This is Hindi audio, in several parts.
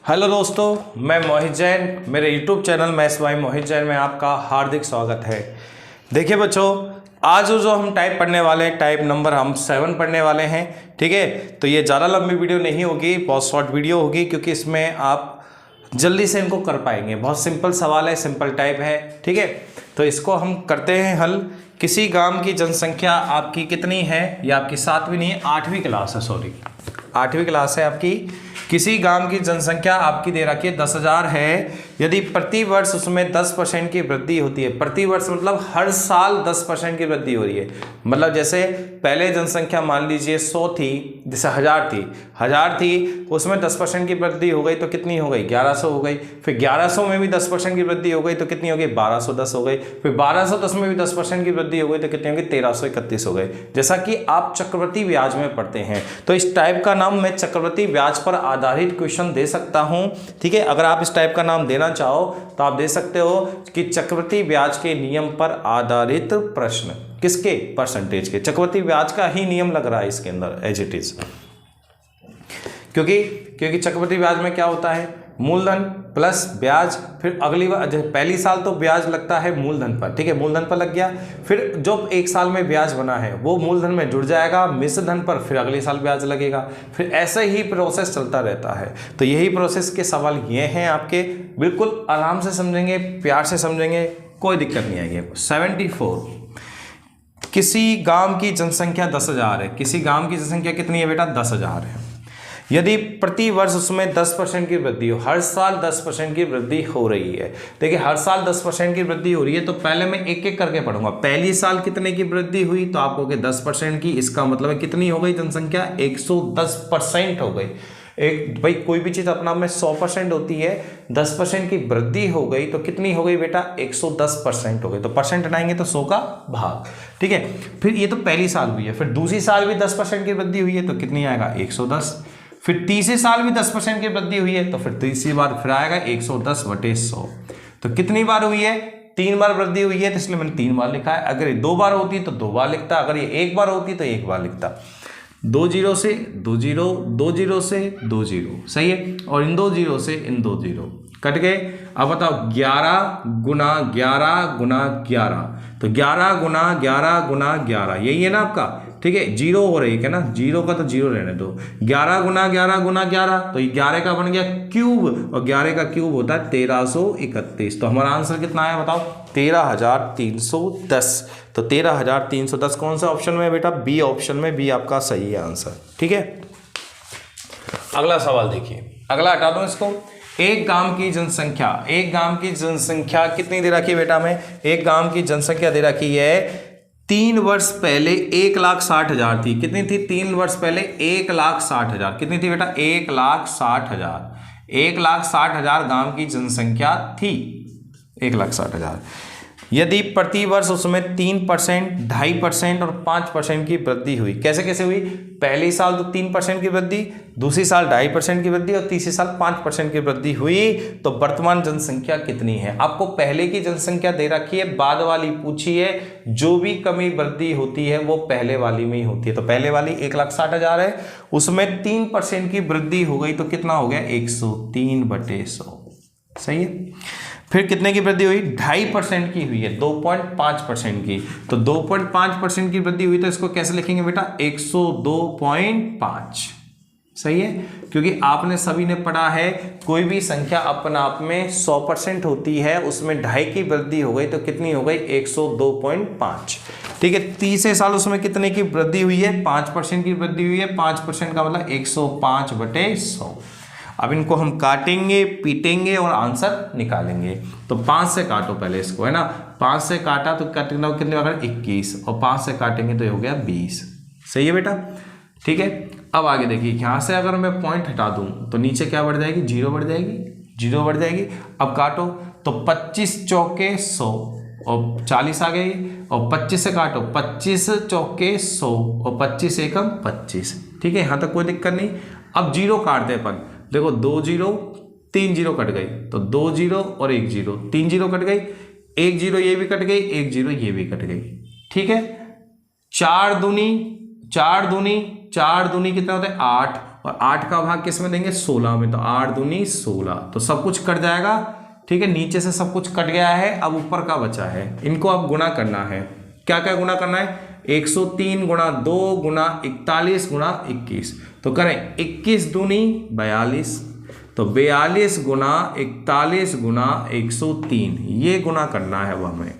हेलो दोस्तों, मैं मोहित जैन। मेरे यूट्यूब चैनल मैथ्स बाय मोहित जैन में आपका हार्दिक स्वागत है। देखिए बच्चों, आज जो हम टाइप पढ़ने वाले हैं, टाइप नंबर हम 7 पढ़ने वाले हैं। ठीक है, तो ये ज़्यादा लंबी वीडियो नहीं होगी, बहुत शॉर्ट वीडियो होगी, क्योंकि इसमें आप जल्दी से इनको कर पाएंगे। बहुत सिंपल सवाल है, सिंपल टाइप है। ठीक है, तो इसको हम करते हैं हल। किसी गांव की जनसंख्या आपकी कितनी है? ये आपकी 7वीं नहीं है, 8वीं क्लास है, सॉरी 8वीं क्लास है आपकी। किसी गांव की जनसंख्या आपकी दे रखी है 10,000 है। यदि प्रति वर्ष उसमें 10% की वृद्धि होती है, प्रति वर्ष मतलब हर साल 10% की वृद्धि हो रही है। मतलब जैसे पहले जनसंख्या मान लीजिए 100 थी, जैसे 1000 थी, उसमें 10% की वृद्धि हो गई तो कितनी हो गई? 1100 हो गई। फिर 1100 में भी 10% की वृद्धि हो गई तो कितनी हो गई? 1210 हो गई। फिर 1210 में भी 10% की वृद्धि हो गई तो कितनी होगी? 1331 हो गई। जैसा कि आप चक्रवृद्धि ब्याज में पढ़ते हैं, तो इस टाइप का नाम मैं चक्रवृद्धि ब्याज पर आधारित क्वेश्चन दे सकता हूं। ठीक है, अगर आप इस टाइप का नाम देना चाहो तो आप दे सकते हो कि चक्रवृद्धि ब्याज के नियम पर आधारित प्रश्न। किसके? परसेंटेज के। चक्रवृद्धि ब्याज का ही नियम लग रहा है इसके अंदर एज इट इज, क्योंकि चक्रवृद्धि ब्याज में क्या होता है? मूलधन प्लस ब्याज। फिर अगली बार पहली साल तो ब्याज लगता है मूलधन पर। ठीक है, मूलधन पर लग गया। फिर जो एक साल में ब्याज बना है वो मूलधन में जुड़ जाएगा मिश्र धन पर, फिर अगले साल ब्याज लगेगा। फिर ऐसे ही प्रोसेस चलता रहता है। तो यही प्रोसेस के सवाल ये हैं आपके। बिल्कुल आराम से समझेंगे, प्यार से समझेंगे, कोई दिक्कत नहीं आएगी। 74, किसी गांव की जनसंख्या 10,000 है। किसी गांव की जनसंख्या कितनी है बेटा? 10,000 है। यदि प्रति वर्ष उसमें 10% की वृद्धि हो, हर साल 10% की वृद्धि हो रही है। देखिए, हर साल 10% की वृद्धि हो रही है, तो पहले मैं एक एक करके पढ़ूंगा। पहली साल कितने की वृद्धि हुई? तो आप कहोगे 10% की। इसका मतलब है कितनी हो गई जनसंख्या? 110% हो गई। एक भाई कोई भी चीज अपना में 100% होती है, 10% की वृद्धि हो गई तो कितनी हो गई बेटा? 110% हो गई। तो परसेंट हटाएंगे तो 100 का भाग। ठीक है, फिर ये तो पहली साल हुई है। फिर दूसरी साल भी 10% की वृद्धि हुई है तो कितनी आएगा? 110। फिर तीसरे साल भी 10% की वृद्धि हुई है तो फिर तीसरी बार फिर आएगा 110/100। तो कितनी बार हुई है? 3 बार वृद्धि हुई है, तो इसलिए मैंने 3 बार लिखा है। अगर ये 2 बार होती तो 2 बार लिखता, अगर ये 1 बार होती तो 1 बार लिखता। 2 0 से 2 0, 2 0 से 2 0, सही है। और इन 2 0 से इन 2 0 कट गए। अब बताओ 11 गुना 11 गुना 11, तो 11 गुना 11 गुना 11, यही है ना आपका। ठीक है, 0 हो रही है ना, 0 का तो 0 रहने दो। 11 गुना 11 गुना 11, तो ये 11 का बन गया क्यूब, और 11 का क्यूब होता है 1331। तो हमारा आंसर कितना आया बताओ? 13,310। तो 13,310 कौन सा ऑप्शन में है बेटा? बी ऑप्शन में। बी आपका सही है आंसर। ठीक है, अगला सवाल देखिए। अगला हटा दो इसको। एक गांव की जनसंख्या कितनी दे रखी है बेटा? में एक गांव की जनसंख्या दे रखी है 3 वर्ष पहले 1,60,000 थी। कितनी थी 3 वर्ष पहले? 1,60,000। कितनी थी बेटा? 1,60,000। 1,60,000 गांव की जनसंख्या थी, 1,60,000। यदि प्रति वर्ष उसमें 3%, 2.5% और 5% की वृद्धि हुई। कैसे कैसे हुई? पहली साल तो 3% की वृद्धि, दूसरी साल 2.5% की वृद्धि और तीसरी साल 5% की वृद्धि हुई। तो वर्तमान जनसंख्या कितनी है? आपको पहले की जनसंख्या दे रखी है, बाद वाली पूछी है। जो भी कमी वृद्धि होती है वो पहले वाली में ही होती है। तो पहले वाली 1,60,000 है, उसमें 3% की वृद्धि हो गई तो कितना हो गया? 103/100, सही है। फिर कितने की वृद्धि हुई? 2.5% की हुई है, 2.5% की। तो 2.5% की वृद्धि हुई तो इसको कैसे लिखेंगे बेटा? 102.5, सही है। क्योंकि आपने सभी ने पढ़ा है, कोई भी संख्या अपने आप में 100% होती है, उसमें 2.5 की वृद्धि हो गई तो कितनी हो गई? 102.5। ठीक है, तीसरे साल उसमें कितने की वृद्धि हुई है? 5% की वृद्धि हुई है। 5% का मतलब 105/100। अब इनको हम काटेंगे, पीटेंगे और आंसर निकालेंगे। तो 5 से काटो पहले इसको, है ना। 5 से काटा तो कितना होगा? 21, और 5 से काटेंगे तो ये हो गया 20, सही है बेटा। ठीक है, अब आगे देखिए, यहाँ से अगर मैं पॉइंट हटा दूं तो नीचे क्या बढ़ जाएगी? 0 बढ़ जाएगी, 0 बढ़ जाएगी। अब काटो तो 25 चौके 100 और 40 आ गई, और 25 से काटो 25 चौके 100 और 25 एकम 25। ठीक है, यहाँ तक कोई दिक्कत नहीं। अब 0 काट दे अपन। देखो 2 0, 3 0 कट गई, तो 2 0 और 1 0, 3 0 कट गई, 1 0 ये भी कट गई, 1 0 ये भी कट गई। ठीक है, 4 दूनी 4 दूनी कितना होता है 8, और 8 का भाग किस में देंगे 16 में, तो 8 दूनी 16, तो सब कुछ कट जाएगा। ठीक है, नीचे से सब कुछ कट गया है, अब ऊपर का बचा है, इनको अब गुना करना है। क्या क्या गुना करना है, 103 गुणा 2 गुणा 41 गुणा 21, तो करें 21 दूनी 42, तो 42 गुना 41 गुना 103, ये गुना करना है वो हमें।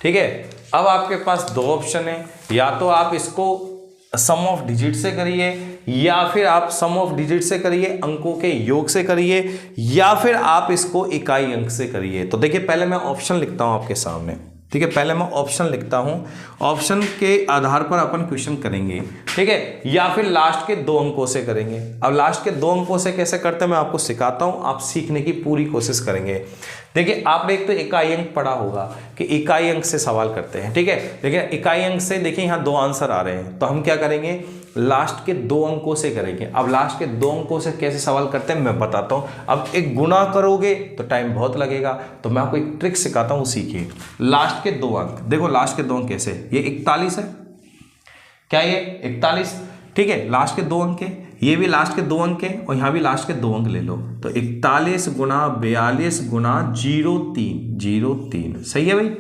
ठीक है, अब आपके पास दो ऑप्शन है, या तो आप इसको सम ऑफ डिजिट से करिए, या फिर आप सम ऑफ डिजिट से करिए, अंकों के योग से करिए, या फिर आप इसको इकाई अंक से करिए। तो देखिए पहले मैं ऑप्शन लिखता हूं आपके सामने। ठीक है, पहले मैं ऑप्शन लिखता हूं, ऑप्शन के आधार पर अपन क्वेश्चन करेंगे। ठीक है, या फिर लास्ट के 2 अंकों से करेंगे। अब लास्ट के 2 अंकों से कैसे करते हैं मैं आपको सिखाता हूं, आप सीखने की पूरी कोशिश करेंगे। देखिए आपने एक तो इकाई अंक पढ़ा होगा कि इकाई अंक से सवाल करते हैं। ठीक है, देखिए इकाई अंक से देखिए यहाँ 2 आंसर आ रहे हैं, तो हम क्या करेंगे, लास्ट के 2 अंकों से करेंगे। अब लास्ट के 2 अंकों से कैसे सवाल करते हैं मैं बताता हूं। अब एक गुना करोगे तो टाइम बहुत लगेगा, तो मैं आपको एक ट्रिक सिखाता हूं, सीखिए। लास्ट के 2 अंक, देखो लास्ट के 2 अंक कैसे, ये 41 है, क्या ये 41। ठीक है, लास्ट के 2 अंक है, ये भी लास्ट के 2 अंक है, और यहाँ भी लास्ट के 2 अंक ले लो, तो 41 गुना 42 गुना 03, सही है भाई।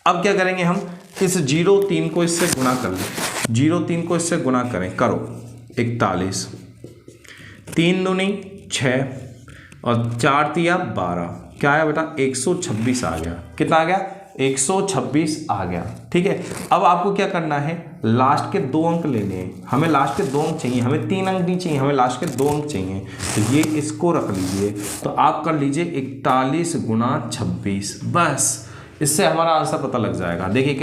अब क्या करेंगे, हम इस 03 को इससे गुना कर लें, 03 को इससे गुना करें, करो 41, 3 दूनी 6 और 4 तिया 12, क्या आया बेटा 126 आ गया। कितना आ गया 126 आ गया। ठीक है, अब आपको क्या करना है, लास्ट के 2 अंक लेने हैं, हमें लास्ट के 2 अंक चाहिए, हमें 3 अंक नहीं चाहिए, हमें लास्ट के 2 अंक चाहिए, तो ये इसको रख लीजिए, तो आप कर लीजिए 41 गुना 26, बस इससे हमारा आंसर पता लग जाएगा। देखिए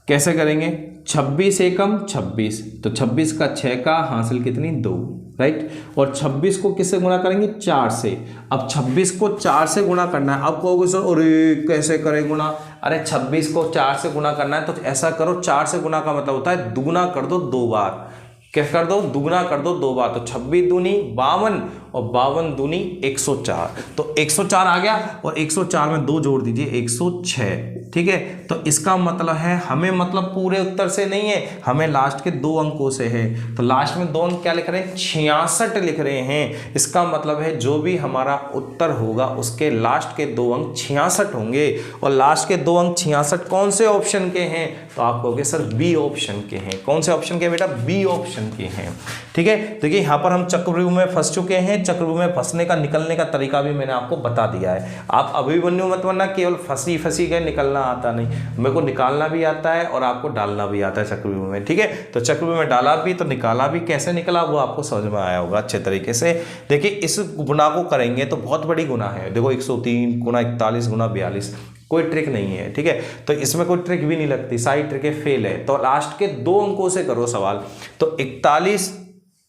कैसे करेंगे, 26 एकम 26, तो 26 का 6 का हासिल कितनी 2, राइट, और 26 को किससे गुना करेंगे 4 से। अब 26 को 4 से गुना करना है। अब कहोगे सर अरे कैसे करें गुना, अरे 26 को 4 से गुना करना है तो ऐसा करो, 4 से गुना का मतलब होता है दुगुना कर दो 2 बार, क्या कर दो दुगुना कर दो 2 बार, तो 26 दूनी 52 और 52 दूनी 104, तो 104 आ गया, और 104 में 2 जोड़ दीजिए 106। ठीक है, तो इसका मतलब है हमें मतलब पूरे उत्तर से नहीं है, हमें लास्ट के 2 अंकों से है, तो लास्ट में 2 अंक क्या लिख रहे हैं 66 लिख रहे हैं। इसका मतलब है जो भी हमारा उत्तर होगा उसके लास्ट के 2 अंक 66 होंगे, और लास्ट के 2 अंक 66 कौन से ऑप्शन के हैं, तो आप कहोगे सर बी ऑप्शन के हैं। कौन से ऑप्शन के बेटा, बी ऑप्शन के हैं। ठीक है, देखिए यहाँ पर हम चक्रव्यूह में फंस चुके हैं, चक्रव्यूह में फंसने का निकलने का तरीका भी मैंने आपको बता दिया है। आप अभिमन्यु मत बनना केवल फंसी गए, निकलना आता नहीं, मेरे को निकालना भी आता है और आपको डालना भी आता है चक्रव्यूह में। ठीक है, तो चक्रव्यूह में डाला भी तो निकाला भी, कैसे निकला वो आपको समझ में आया होगा अच्छे तरीके से। देखिए इस गुना को करेंगे तो बहुत बड़ी गुना है, देखो 103 गुना 41 गुना 42, कोई ट्रिक नहीं है। ठीक है, तो इसमें कोई ट्रिक भी नहीं लगती, सारी ट्रिकें फेल है। तो लास्ट के 2 अंकों से करो सवाल, तो 41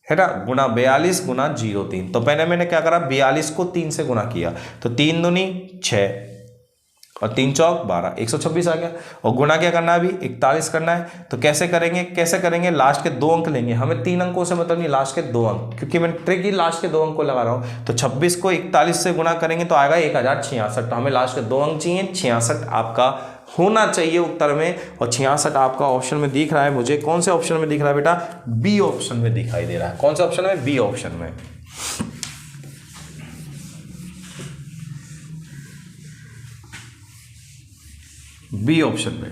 है ना गुना 42 गुना 03, तो पहले मैंने क्या करा 42 को 3 से गुना किया, तो 3 दूनी 6 और 3 चौक 12, 126 आ गया। और गुना क्या करना है अभी 41 करना है, तो कैसे करेंगे लास्ट के 2 अंक लेंगे, हमें 3 अंकों से मतलब नहीं, लास्ट के 2 अंक, क्योंकि मैं ट्रिक ही लास्ट के 2 अंक को लगा रहा हूँ। तो 26 को 41 से गुना करेंगे तो आएगा 1066, तो हमें लास्ट के 2 अंक चाहिए, 66 आपका होना चाहिए उत्तर में, और 66 आपका ऑप्शन में दिख रहा है मुझे। कौन से ऑप्शन में दिख रहा है बेटा, बी ऑप्शन में दिखाई दे रहा है। कौन से ऑप्शन में, बी ऑप्शन में। बी ऑप्शन में।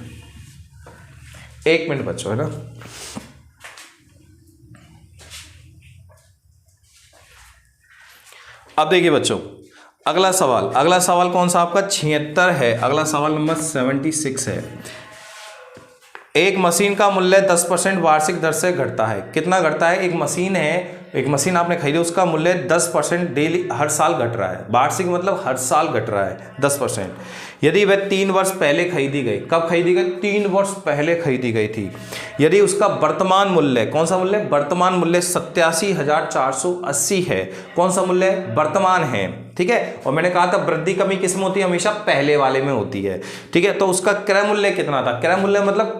1 मिनट बच्चों, है ना। अब देखिए बच्चों, अगला सवाल कौन सा आपका 76 है। अगला सवाल नंबर 76 है। एक मशीन का मूल्य 10% वार्षिक दर से घटता है। कितना घटता है, एक मशीन आपने खरीदी, उसका मूल्य 10% डेली हर साल घट रहा है। वार्षिक मतलब हर साल घट रहा है 10%। यदि वह 3 वर्ष पहले खरीदी गई, कब खरीदी गई, 3 वर्ष पहले खरीदी गई थी। यदि उसका वर्तमान मूल्य, कौन सा मूल्य, वर्तमान मूल्य 87,480 है। कौन सा मूल्य, वर्तमान है। ठीक है, और मैंने कहा था वृद्धि कमी किस में होती है, हमेशा पहले वाले में होती है। ठीक है, तो उसका क्रय मूल्य कितना था, क्रय मूल्य मतलब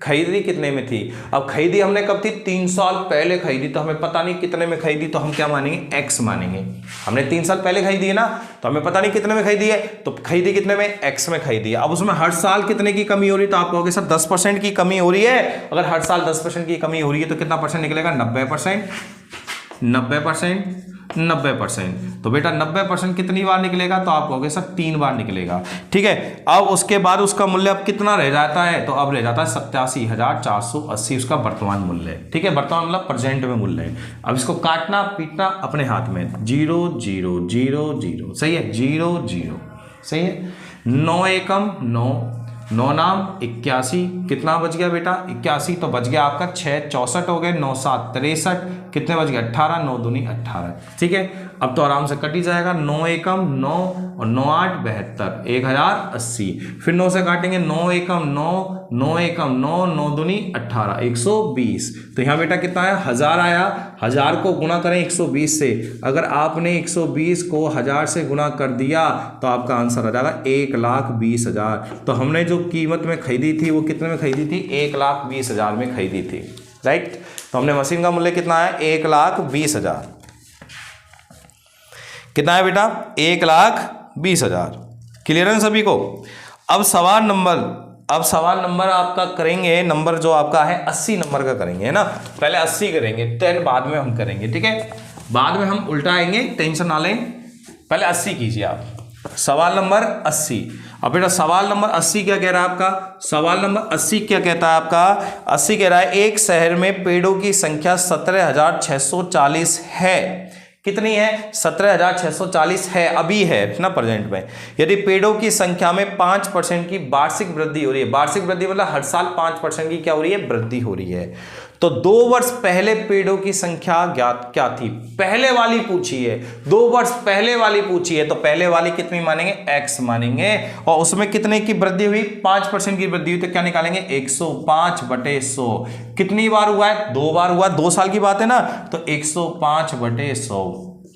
खरीदी कितने में थी। अब खरीदी हमने कब थी, 3 साल पहले खरीदी, तो हमें पता नहीं कितने में खरीदी, तो हम क्या मानेंगे, एक्स मानेंगे। हमने 3 साल पहले खरीदी है ना, तो हमें पता नहीं कितने में खरीदी है, तो खरीदी कितने में, एक्स में खरीदी है। अब उसमें हर साल कितने की कमी हो रही है, तो आप कहोगे सर 10% की कमी हो रही है। अगर हर साल 10% की कमी हो रही है तो कितना परसेंट निकलेगा, 90%, 90%, 90%। तो बेटा 90% कितनी बार निकलेगा, तो आप कहोगे सर 3 बार निकलेगा। ठीक है, अब उसके बाद उसका मूल्य अब कितना रह जाता है, तो अब रह जाता है 87,480 उसका वर्तमान मूल्य है। ठीक है, वर्तमान मतलब प्रेजेंट में मूल्य है। अब इसको काटना पीटना अपने हाथ में, 0 0 0 0, सही है, 0 0, सही है। 9 एकम 9, 9 नाम 81, कितना बच गया बेटा, 81, तो बच गया आपका 6 64 हो गए, 9 7 63, कितने बच गए, 18, 9 दूनी 18। ठीक है, अब तो आराम से कट ही जाएगा, 9 एकम 9 और 9 8 72, 1080। फिर 9 से काटेंगे, 9 एकम 9, 9 एकम 9, 9 दूनी 18, 120। तो यहाँ बेटा कितना आया, 1000 आया। 1000 को गुणा करें 120 से, अगर आपने 120 को 1000 से गुणा कर दिया तो आपका आंसर आ जाएगा 1,20,000। तो हमने जो कीमत में खरीदी थी वो कितने में खरीदी थी, 1,20,000 में खरीदी थी, राइट। तो हमने मशीन का मूल्य कितना है, 1,20,000। कितना है बेटा, 1,20,000। क्लियर है सभी को। अब सवाल नंबर आपका करेंगे, नंबर जो आपका है 80 नंबर का करेंगे, है ना। पहले 80 करेंगे, 10 बाद में हम करेंगे, ठीक है, बाद में हम उल्टा आएंगे, टेंशन ना लें। पहले 80 कीजिए आप, सवाल नंबर 80। अब बेटा सवाल नंबर 80 क्या कह रहा है आपका, सवाल नंबर 80 क्या कहता है आपका, 80 कह रहा है एक शहर में पेड़ों की संख्या 17,640 है। कितनी है, 17,640 है, अभी है ना, प्रेजेंट में। यदि पेड़ों की संख्या में 5% की वार्षिक वृद्धि हो रही है, वार्षिक वृद्धि मतलब हर साल 5% की क्या हो रही है, वृद्धि हो रही है, तो 2 वर्ष पहले पेड़ों की संख्या ज्ञात क्या थी, पहले वाली पूछी है, 2 वर्ष पहले वाली पूछी है, तो पहले वाली कितनी मानेंगे, x मानेंगे, और उसमें कितने की वृद्धि हुई, 5% की वृद्धि हुई, तो क्या निकालेंगे, 105/100। कितनी बार हुआ है, 2 बार हुआ, 2 साल की बात है ना, तो 105/100,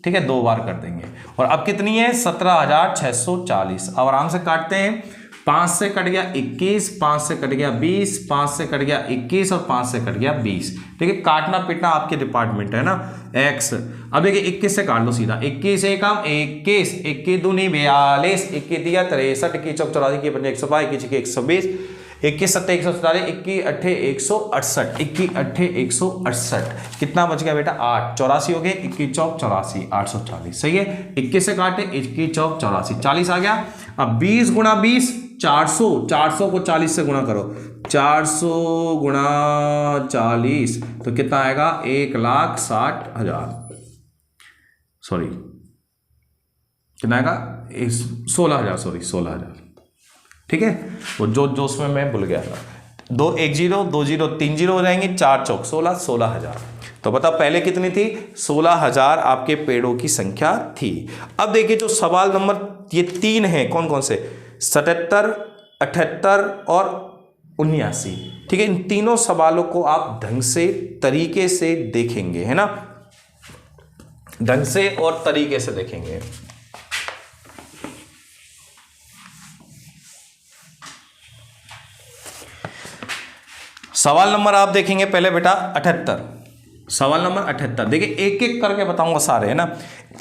ठीक है, 2 बार कर देंगे। और अब कितनी है, 17,640। अब आराम से काटते हैं, 5 से कट गया 21, 5 से कट गया 20, 5 से कट गया 21 और 5 से कट गया 20। ठीक है, काटना पीटना आपके डिपार्टमेंट है ना, x। अब देखिए 21 से काट लो सीधा, 21 एकम 21, 21 दूनी 42, 21 दिया 63, 21 चौक 84, 21 पंजे 105, 21 120, 21 7 147, 21 8 168, 21 8 168, कितना बच गया बेटा, 8, 84 हो गए, 21 चौक 84, 840, सही है। 21 से काटे 21 चौक 84, 40 आ गया। अब 20 गुणा 20 400, 400 को 40 से गुणा करो, 400 गुणा 40 तो कितना आएगा, 1,60,000, सॉरी कितना आएगा, 16,000, सॉरी 16,000। ठीक है, वो जो उसमें मैं भूल गया था, 2 1 0 2 0 3 0 हो जाएंगे, 4 चौक 16, 16,000। तो बताओ पहले कितनी थी, 16,000 आपके पेड़ों की संख्या थी। अब देखिए जो सवाल नंबर ये 3 है, कौन कौन से, 77, 78 और 79। ठीक है, इन तीनों सवालों को आप ढंग से तरीके से देखेंगे, है ना, ढंग से और तरीके से देखेंगे। सवाल नंबर आप देखेंगे पहले बेटा 78, सवाल नंबर 78 देखिए, एक एक करके बताऊंगा सारे, है ना।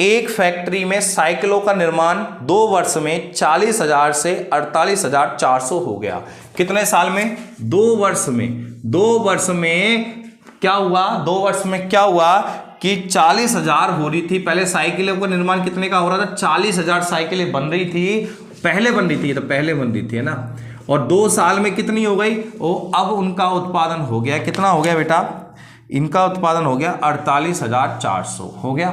एक फैक्ट्री में साइकिलों का निर्माण 2 वर्ष में 40,000 से 48,400 हो गया। कितने साल में, 2 वर्ष में। 2 वर्ष में क्या हुआ, 2 वर्ष में क्या हुआ कि 40,000 हो रही थी, पहले साइकिलों का निर्माण कितने का हो रहा था, 40,000 साइकिलें बन रही थी, पहले बन रही थी, तो पहले बन रही थी, है ना। और 2 साल में कितनी हो गई, वो अब उनका उत्पादन हो गया, कितना हो गया बेटा, इनका उत्पादन हो गया 48,400 हो गया।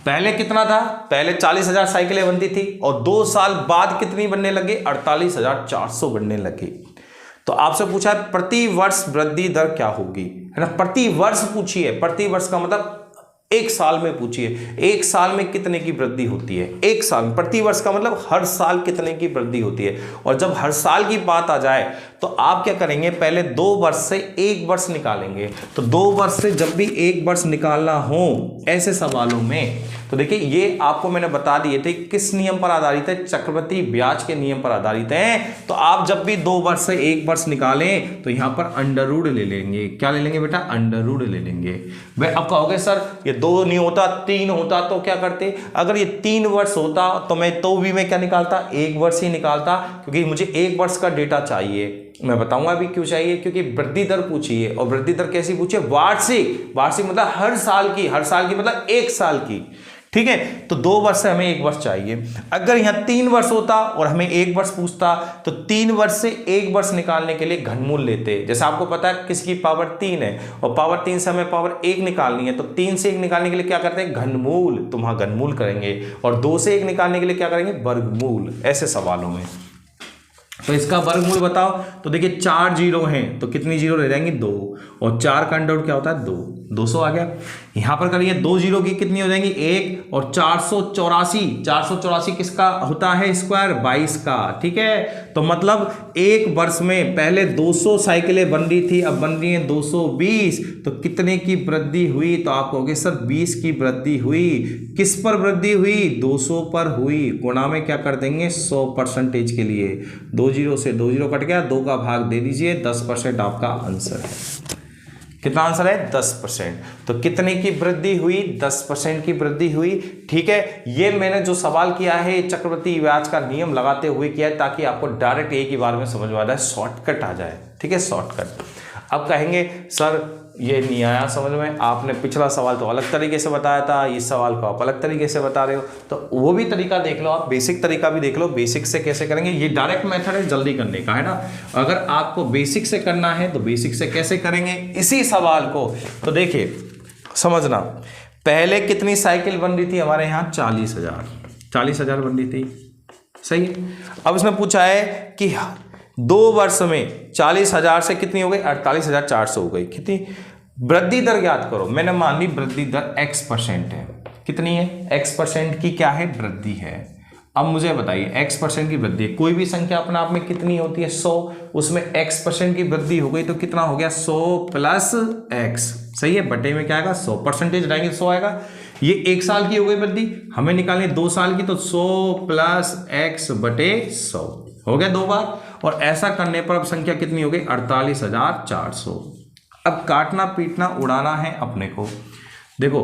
पहले कितना था, पहले 40,000 साइकिलें बनती थी, और 2 साल बाद कितनी बनने लगी, 48,400 बनने लगी। तो आपसे पूछा है प्रति वर्ष वृद्धि दर क्या होगी, है ना, प्रति वर्ष पूछी है, प्रति वर्ष का मतलब 1 साल में पूछिए, 1 साल में कितने की वृद्धि होती है, 1 साल। प्रति वर्ष का मतलब हर साल कितने की वृद्धि होती है। और जब हर साल की बात आ जाए तो आप क्या करेंगे, पहले 2 वर्ष से 1 वर्ष निकालेंगे। तो 2 वर्ष से जब भी 1 वर्ष निकालना हो ऐसे सवालों में, तो देखिए ये आपको मैंने बता दिए थे किस नियम पर आधारित है, चक्रवृद्धि ब्याज के नियम पर आधारित है। तो आप जब भी 2 वर्ष से 1 वर्ष निकालें तो यहां पर अंडर रूट ले लेंगे। क्या ले लेंगे बेटा, अंडर रूट ले लेंगे। भाई अब कहोगे सर ये 2 नहीं होता 3 होता तो क्या करते, अगर ये 3 वर्ष होता तो मैं क्या निकालता, 1 वर्ष ही निकालता, क्योंकि मुझे 1 वर्ष का डेटा चाहिए। मैं बताऊंगा अभी क्यों चाहिए, क्योंकि वृद्धि दर पूछी है, और वृद्धि दर कैसी पूछी है, वार्षिक। वार्षिक मतलब हर साल की मतलब 1 साल की, ठीक है। तो 2 वर्ष से हमें 1 वर्ष चाहिए। अगर यहां 3 वर्ष होता और हमें 1 वर्ष पूछता तो 3 वर्ष से 1 वर्ष निकालने के लिए घनमूल लेते। जैसे आपको पता है किसकी पावर 3 है और पावर 3 से हमें पावर 1 निकालनी है, तो 3 से 1 निकालने के लिए क्या करते हैं, घनमूल। तो वहां घनमूल करेंगे, और 2 से 1 निकालने के लिए क्या करेंगे, वर्गमूल। ऐसे सवालों में तो इसका वर्गमूल बताओ, तो देखिए 4 जीरो हैं तो कितनी जीरो रह जाएंगी, 2, और 4 का अंडर रूट क्या होता है, 2, 200 आ गया। यहां पर करिए 2 जीरो की कितनी हो जाएंगी, 1, और 484 किसका होता है स्क्वायर, 22 का, ठीक है। तो मतलब 1 वर्ष में पहले 200 साइकिलें बन रही थी, अब बन रही है 220। तो कितने की वृद्धि हुई, तो आप कहोगे सर 20 की वृद्धि हुई। किस पर वृद्धि हुई, 200 पर हुई। गुणा में क्या कर देंगे, 100% के लिए 2 जीरो से 2 जीरो कट गया, 2 का भाग दे दीजिए, 10% आपका आंसर है। कितना आंसर है, 10%। तो कितने की वृद्धि हुई, 10% की वृद्धि हुई, ठीक है। ये मैंने जो सवाल किया है चक्रवृद्धि ब्याज का नियम लगाते हुए किया है, ताकि आपको डायरेक्ट एक ही बार में समझ में आ जाए, शॉर्टकट आ जाए, ठीक है, शॉर्टकट। अब कहेंगे सर ये नहीं आया समझ में, आपने पिछला सवाल तो अलग तरीके से बताया था, इस सवाल को आप अलग तरीके से बता रहे हो, तो वो भी तरीका देख लो आप, बेसिक तरीका भी देख लो। बेसिक से कैसे करेंगे, ये डायरेक्ट मेथड है जल्दी करने का, है ना। अगर आपको बेसिक से करना है तो बेसिक से कैसे करेंगे इसी सवाल को, तो देखिए समझना, पहले कितनी साइकिल बन रही थी हमारे यहाँ, 40,000 बन रही थी, सही है। अब इसमें पूछा है कि 2 वर्ष में 40,000 से कितनी हो गई, 48,400 हो गई। कितनी वृद्धि दर ज्ञात करो, मैंने मान ली वृद्धि दर x% है। कितनी है, x% की क्या है, वृद्धि है। अब मुझे बताइए x% की वृद्धि, कोई भी संख्या अपने आप में कितनी होती है, 100, उसमें x% की वृद्धि हो गई तो कितना हो गया, 100 प्लस x, सही है। बटे में क्या आएगा, 100% डालेंगे 100 आएगा। ये 1 साल की हो गई वृद्धि, हमें निकालनी 2 साल की, तो 100 प्लस x बटे 100 हो गया 2 बार। और ऐसा करने पर अब संख्या कितनी हो गई, 48,400। अब काटना पीटना उड़ाना है अपने को। देखो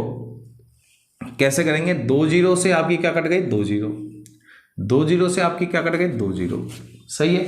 कैसे करेंगे, 2 जीरो से आपकी क्या कट गई, 2 जीरो, 2 जीरो से आपकी क्या कट गई, 2 जीरो, सही है।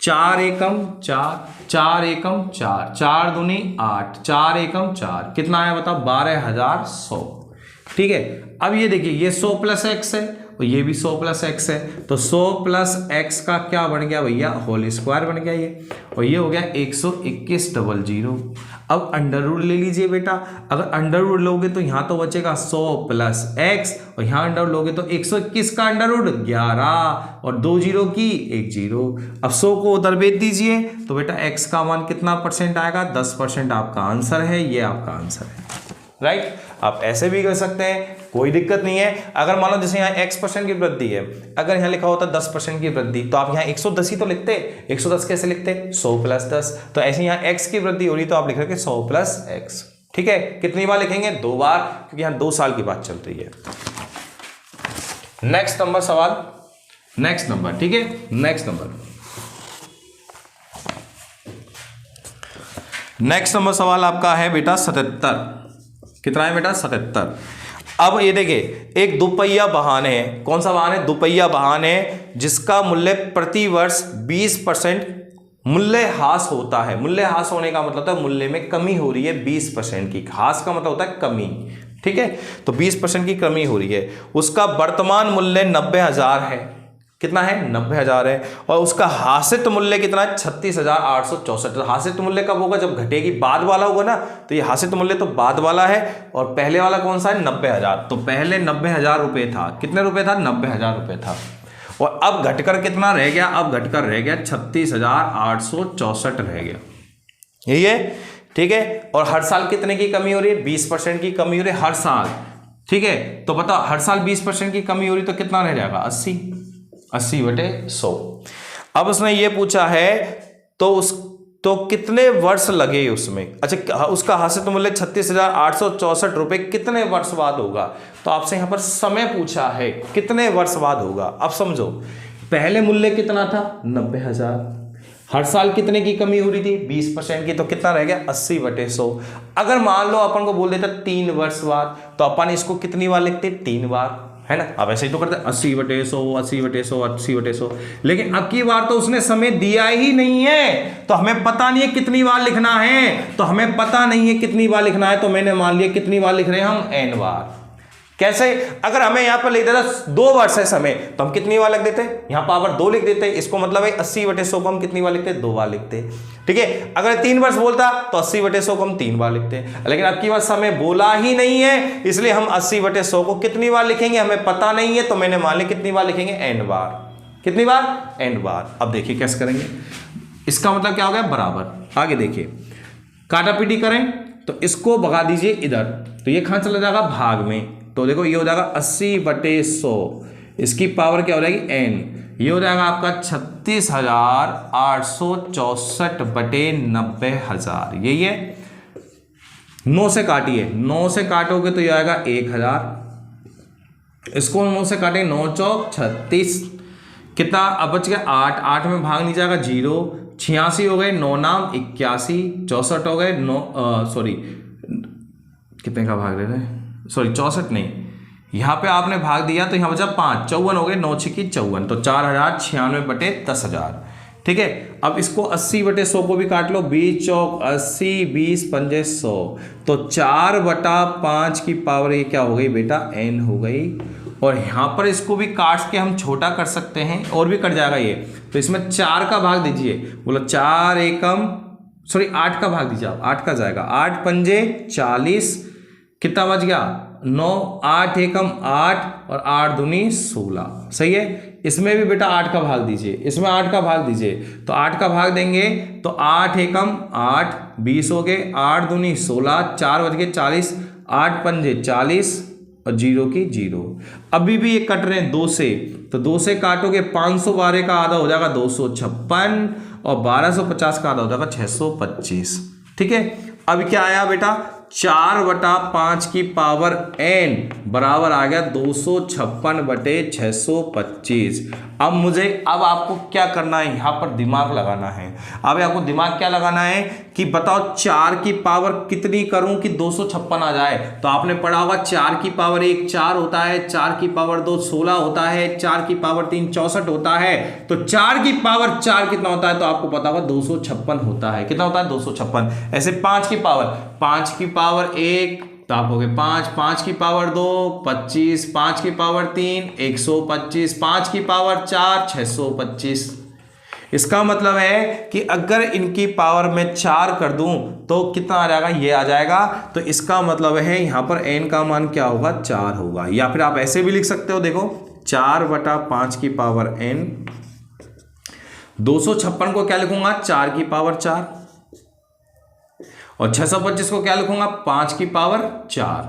4 एकम 4, 4 एकम 4, 4 दूनी 8, 4 एकम 4, कितना आया बताओ, 12,100, ठीक है। अब ये देखिए ये 100 प्लस एक्स है और ये भी 100 प्लस एक्स है, तो 100 प्लस एक्स का क्या बन गया भैया, होल स्क्वायर बन गया ये, और ये हो गया 121,000। अब अंडर रूट ले लीजिए बेटा, अगर अंडर रूट लोगे तो यहाँ तो बचेगा 100 प्लस एक्स, और यहाँ अंडर लोगे तो 121 का अंडर रूट 11, और 2 जीरो की 1 जीरो। अब 100 को उधर भेज दीजिए तो बेटा एक्स का मान कितना परसेंट आएगा, 10% आपका आंसर है, ये आपका आंसर है, राइट। आप ऐसे भी कर सकते हैं, कोई दिक्कत नहीं है। अगर मान लो जैसे यहाँ x% की वृद्धि है, अगर यहाँ लिखा होता 10% की वृद्धि, तो आप यहाँ 110 ही तो लिखते, 110 कैसे लिखते, 100 प्लस 10। तो ऐसे यहाँ x की वृद्धि हो रही तो आप लिख रहे 100 प्लस x, ठीक है। कितनी बार लिखेंगे, 2 बार, क्योंकि यहाँ 2 साल की बात चल रही है। नेक्स्ट नंबर सवाल, नेक्स्ट नंबर, ठीक है, नेक्स्ट नंबर सवाल आपका है बेटा 77। कितना है बेटा, 77। अब ये देखिए एक दुपहिया वाहन है, कौन सा वाहन है, दुपहिया वाहन है, जिसका मूल्य प्रति वर्ष 20% मूल्यह्रास होता है। मूल्यह्रास होने का मतलब होता है मूल्य में कमी हो रही है 20% की, ह्रास का मतलब होता है कमी, ठीक है। तो 20% की कमी हो रही है, उसका वर्तमान मूल्य 90,000 है। कितना है, 90,000 है, और उसका हासित मूल्य कितना है, 36,864। हासित मूल्य कब होगा, जब घटेगी, बाद वाला होगा ना, तो ये हासित मूल्य तो बाद वाला है, और पहले वाला कौन सा है, 90,000। तो पहले 90,000 रुपये था, कितने रुपये था, 90,000 रुपये था, और अब घटकर कितना रह गया, अब घटकर रह गया 36,864 रह गया, यही है, ठीक है। और हर साल कितने की कमी हो रही है, 20% की कमी हो रही है हर साल, ठीक है। तो बताओ हर साल 20% की कमी हो रही तो कितना रह जाएगा, 80 बटे 100। अब उसने ये पूछा है तो कितने वर्ष लगे उसमें। अच्छा, उसका हासिल मूल्य 36,864 रुपये कितने वर्ष बाद होगा। तो आपसे यहाँ पर समय पूछा है, कितने वर्ष बाद होगा। अब समझो, पहले मूल्य कितना था 90,000, हर साल कितने की कमी हो रही थी 20% की, तो कितना रह गया 80/100। अगर मान लो अपन को बोल देता 3 वर्ष बाद, तो अपन इसको कितनी बार लिखते 3 बार, है ना। अब ऐसे ही तो करते 80/100 80/100 80/100, लेकिन अब की बार तो उसने समय दिया ही नहीं है, तो हमें पता नहीं है कितनी बार लिखना है, तो हमें पता नहीं है कितनी बार लिखना है, तो मैंने मान लिया कितनी बार लिख रहे हैं हम n बार। कैसे, अगर हमें यहां पर लिख देता 2 वर्ष है समय, तो हम कितनी बार लिख देते, यहां पावर 2 लिख देते, इसको मतलब है 80/100 को हम कितनी बार लिखते 2 बार लिखते, ठीक है। अगर 3 वर्ष बोलता तो 80/100 को हम 3 बार लिखते, लेकिन अब की बार समय बोला ही नहीं है, इसलिए हम 80/100 को कितनी बार लिखेंगे हमें पता नहीं है, तो मैंने मान लिया कितनी बार लिखेंगे n बार। कितनी बार n बार। अब देखिए कैसे करेंगे, इसका मतलब क्या हो गया बराबर। आगे देखिए, काटा पीटी करें तो इसको भगा दीजिए इधर, तो ये कहां चला जाएगा भाग में, तो देखो ये हो जाएगा 80/100, इसकी पावर क्या हो जाएगी n, ये हो जाएगा आपका 36,864/90,000, यही है। 9 से काटिए, 9 से काटोगे तो ये आएगा 1000, इसको 9 से काटेंगे 9 चौक 36, कितना अब बच गया 8, 8 में भाग नहीं जाएगा 0, 86 हो गए, 9 नाम 81, 64 हो गए, 9 सॉरी कितने का भाग दे रहे हैं, सॉरी 64 नहीं, यहाँ पे आपने भाग दिया तो यहाँ बचा 5, 54 हो गए, 9 छिकी 54, तो 4096/10,000, ठीक है। अब इसको 80/100 को भी काट लो, 20 चौक 80, 20 पंजे 100, तो 4/5 की पावर ये क्या हो गई बेटा n हो गई। और यहाँ पर इसको भी काट के हम छोटा कर सकते हैं, और भी कट जाएगा ये, तो इसमें 4 का भाग दीजिए, बोलो 4 एकम सॉरी 8 का भाग दीजिए आप, 8 का जाएगा, 8 पंजे 40, कितना बच गया 9, 8 एकम 8 और 8 दूनी 16, सही है। इसमें भी बेटा 8 का भाग दीजिए, इसमें 8 का भाग दीजिए, तो 8 का भाग देंगे तो 8 एकम 8 20 हो गए, 8 दूनी 16, 4 बज गए 40, 8 पंजे 40 और 0 की 0। अभी भी ये कट रहे हैं 2 से, तो 2 से काटोगे 512 का आधा हो जाएगा 256 और 1250 का आधा हो जाएगा 625, ठीक है। अब क्या आया बेटा 4/5 की पावर n बराबर आ गया 256/625। अब आपको क्या करना है, यहाँ पर दिमाग लगाना है। अब आपको दिमाग क्या लगाना है कि बताओ 4 की पावर कितनी करूं कि 256 आ जाए। तो आपने पढ़ा होगा 4 की पावर 1 4 होता है, 4 की पावर 2 16 होता है, 4 की पावर 3 64 होता है। तो 4 की पावर 4 कितना होता है, तो आपको पता होगा 256 होता है। कितना होता है 256। ऐसे 5 की पावर 1 तो आप हो गए 5, 5 की पावर 2 25, 5 की पावर 3 125, 5 की पावर 4 625। इसका मतलब है कि अगर इनकी पावर में 4 कर दूं तो कितना आ जाएगा, ये आ जाएगा। तो इसका मतलब है यहां पर n का मान क्या होगा 4 होगा। या फिर आप ऐसे भी लिख सकते हो, देखो 4/5 की पावर n, 256 को क्या लिखूंगा 4 की पावर 4 और 625 को क्या लिखूंगा 5 की पावर 4।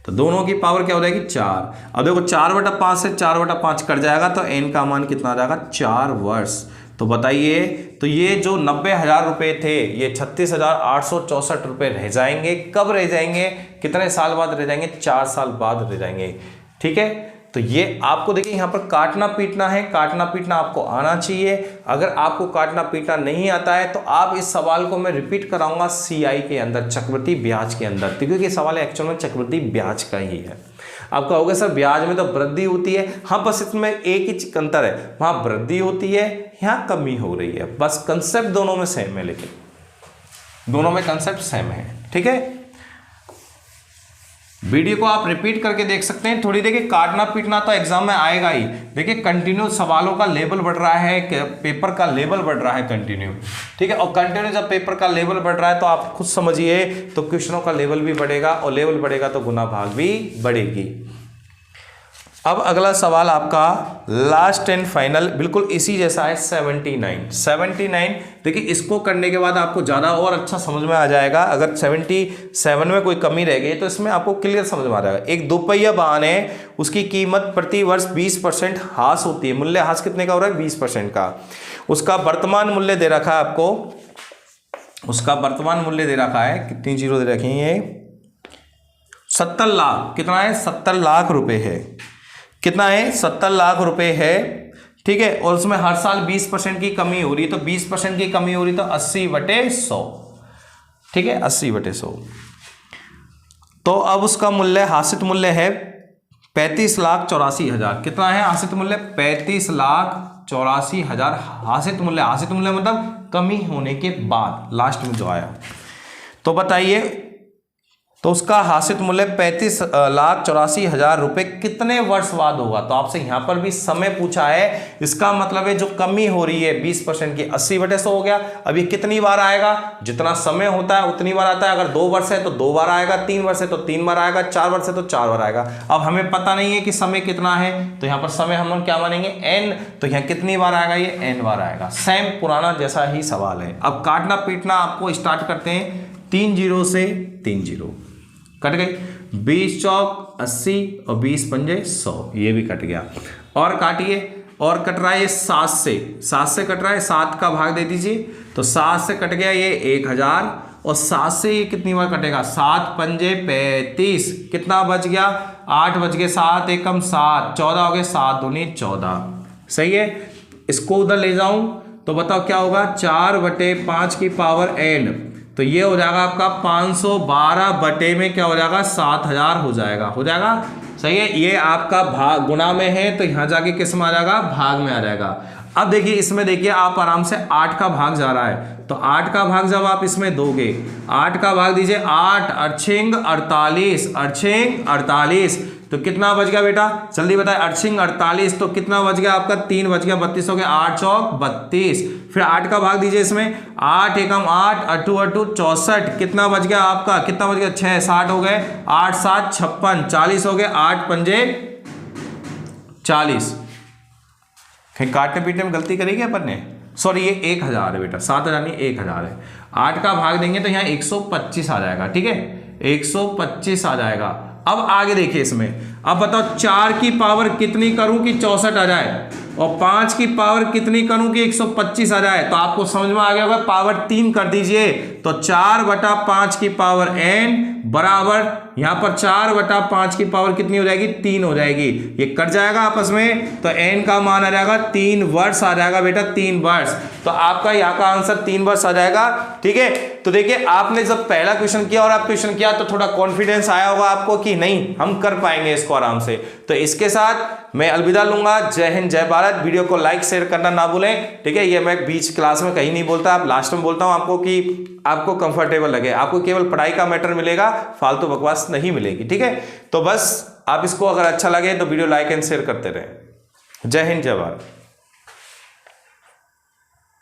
तो दोनों की पावर क्या हो जाएगी 4। अब देखो 4/5 से 4/5 कट जाएगा तो n का मान कितना आ जाएगा 4 वर्ष। तो बताइए, तो ये जो 90,000 रुपए थे ये 36,864 रुपए रह जाएंगे। कब रह जाएंगे, कितने साल बाद रह जाएंगे, 4 साल बाद रह जाएंगे। ठीक है, तो ये आपको देखिए यहाँ पर काटना पीटना है, काटना पीटना आपको आना चाहिए। अगर आपको काटना पीटना नहीं आता है तो आप इस सवाल को मैं रिपीट कराऊंगा CI के अंदर, चक्रवृद्धि ब्याज के अंदर, क्योंकि ये सवाल एक्चुअल में चक्रवृद्धि ब्याज का ही है। आप कहोगे सर ब्याज में तो वृद्धि होती है, हाँ बस इसमें एक ही अंतर है, वहाँ वृद्धि होती है यहाँ कमी हो रही है, बस कंसेप्ट दोनों में सेम है, लेकिन दोनों में कंसेप्ट सेम है। ठीक है, वीडियो को आप रिपीट करके देख सकते हैं। थोड़ी देखिए काटना पीटना तो एग्जाम में आएगा ही। देखिए कंटिन्यू सवालों का लेवल बढ़ रहा है, पेपर का लेवल बढ़ रहा है कंटिन्यू। ठीक है, और कंटिन्यू जब पेपर का लेवल बढ़ रहा है तो आप खुद समझिए तो क्वेश्चनों का लेवल भी बढ़ेगा, और लेवल बढ़ेगा तो गुना भाग भी बढ़ेगी। अब अगला सवाल आपका लास्ट एंड फाइनल बिल्कुल इसी जैसा है 79। देखिए इसको करने के बाद आपको ज़्यादा और अच्छा समझ में आ जाएगा। अगर 77 में कोई कमी रह गई तो इसमें आपको क्लियर समझ में आ जाएगा। एक दोपहिया वाहन है, उसकी कीमत प्रति वर्ष 20% ह्रास होती है। मूल्य ह्रास कितने का हो रहा है? 20% का। उसका वर्तमान मूल्य दे रखा है आपको, उसका वर्तमान मूल्य दे रखा है, कितनी जीरो दे रखी है? 70 लाख। कितना है? 70 लाख रुपए है। कितना है? 70 लाख रुपए है, ठीक है। और उसमें हर साल 20% की कमी हो रही है, तो 20% की कमी हो रही तो 80/100, ठीक है, 80/100। तो अब उसका मूल्य, हासित मूल्य है 35,84,000। कितना है हासित मूल्य? 35,84,000 हासित मूल्य। हासित मूल्य मतलब कमी होने के बाद लास्ट में जो आया। तो बताइए, तो उसका हासित मूल्य 35,84,000 रुपए कितने वर्ष बाद होगा? तो आपसे यहां पर भी समय पूछा है, इसका मतलब है जो कमी हो रही है 20% की, 80/100 हो गया। अब ये कितनी बार आएगा? जितना समय होता है उतनी बार आता है। अगर 2 वर्ष है तो 2 बार आएगा, 3 वर्ष है तो 3 बार आएगा, 4 वर्ष है तो 4 बार आएगा। अब हमें पता नहीं है कि समय कितना है, तो यहाँ पर समय हम क्या मानेंगे? n। तो यहाँ कितनी बार आएगा? ये n बार आएगा। सेम पुराना जैसा ही सवाल है। अब काटना पीटना आपको स्टार्ट करते हैं। 3 0 से 3 0 कट गई, 20 चौक 80 और 20 पंजे 100, ये भी कट गया। और काटिए, और कट रहा है ये 7 से, 7 से कट रहा है, 7 का भाग दे दीजिए, तो 7 से कट गया ये 1000, और 7 से ये कितनी बार कटेगा? 7 पंजे 35, कितना बच गया? 8 बच गए, 7 एकम 7, 14 हो गए, 7 दूनी 14। सही है। इसको उधर ले जाऊं तो बताओ क्या होगा? 4/5 की पावर n, तो ये हो जाएगा आपका 512 बटे में क्या हो जाएगा? 7000 हो जाएगा। हो जाएगा, सही है। ये आपका भाग गुना में है, तो यहां जाके किस में आ जाएगा? भाग में आ जाएगा। अब देखिए इसमें, देखिए आप आराम से 8 का भाग जा रहा है, तो 8 का भाग जब आप इसमें दोगे, 8 का भाग दीजिए, 8 अर्छिंग 48, अर्छिंग 48, तो कितना बच गया बेटा? जल्दी बताए। अर्छिंग 48, तो कितना बच गया आपका? 3 बच गया, 32 हो गया, 8 चौक 32। फिर 8 का भाग दीजिए इसमें, 8 एकम 8, 8 8 64, कितना बच गया आपका? कितना बच गया? 6, 60 हो गए, 8 7 56, 40 हो गए, 8 पंजे 40। कहीं काटने पीटने में गलती करेगी अपन ने? सॉरी, ये 1000 है बेटा, 7000 नहीं 1000 है। 8 का भाग देंगे तो यहाँ 125 आ जाएगा, ठीक है, 125 आ जाएगा। अब आगे देखिए इसमें, अब बताओ 4 की पावर कितनी करूं कि 64 आ जाए, और 5 की पावर कितनी करूं कि 125 आ जाए? तो आपको समझ में आ गया होगा, पावर 3 कर दीजिए, तो 4/5 की पावर n बराबर, यहां पर 4/5 की पावर कितनी हो जाएगी? 3 हो जाएगी। ये कट जाएगा आपस में, तो n का मान आ जाएगा 3 वर्ष आ जाएगा बेटा, 3 वर्ष। तो आपका यहाँ का आंसर 3 वर्ष आ जाएगा, ठीक है। तो देखिए आपने जब पहला क्वेश्चन किया और आप क्वेश्चन किया तो थोड़ा कॉन्फिडेंस आया होगा आपको कि नहीं हम कर पाएंगे इसको आराम से। तो इसके साथ मैं अलविदा लूंगा। जय हिंद, जय भारत। वीडियो को लाइक शेयर करना ना भूलें, ठीक है। ये मैं बीच क्लास में कहीं नहीं बोलता, आप लास्ट में बोलता हूं आपको कि आपको कंफर्टेबल लगे, आपको केवल पढ़ाई का मैटर मिलेगा, फालतू बकवास नहीं मिलेगी, ठीक है। तो बस आप इसको अगर अच्छा लगे तो वीडियो लाइक एंड शेयर करते रहें। जय हिंद, जय भारत।